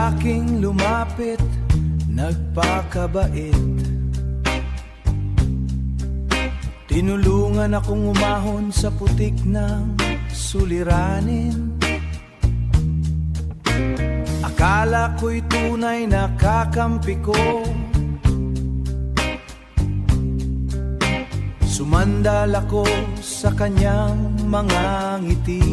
saking lumapit, nagpakabait. Tinulungan akong umahon sa putik ng suliranin. Akala ko'y tunay na kakampi ko. Sumandal ako sa kanyang mga ngiti.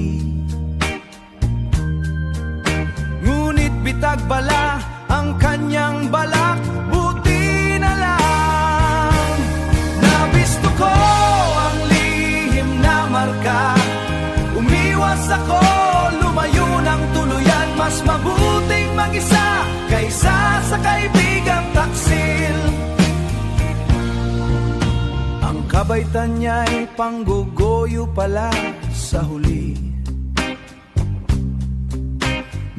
Ngunit bitag bala ang kanyang balak. Buti na lang nabisto ko ang lihim na marka. Umiwas ako, lumayo ng tuluyan. Mas mabuting mag-isa kaysa sa kaibigang taksil. Ang kabaitan niya'y panggugoyo pala sa huli.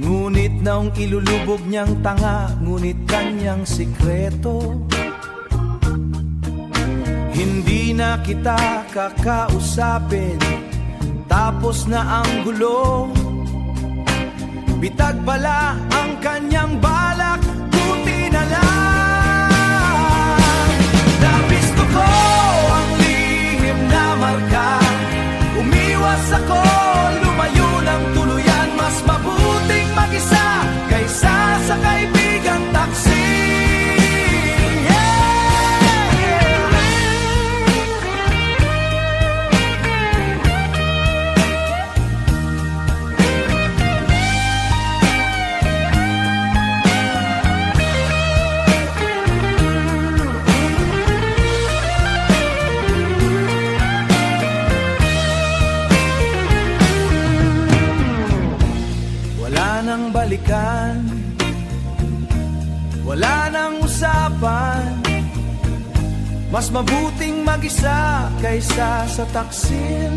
Ngunit naong ilulubog niyang tanga, ngunit kanyang sikreto. Hindi na kita kakausapin, tapos na ang gulo. Bitag pala ang kanyang balak, buti na lang nabisto ko ang lihim na marka. Umiwas ako, lumayo ng tuluyan. Mas mabuting mag-isa kaysa sa kaibigang taksi. Wala nang balikan, wala nang usapan. Mas mabuting mag-isa kaysa sa taksil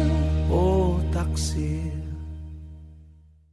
o taksil.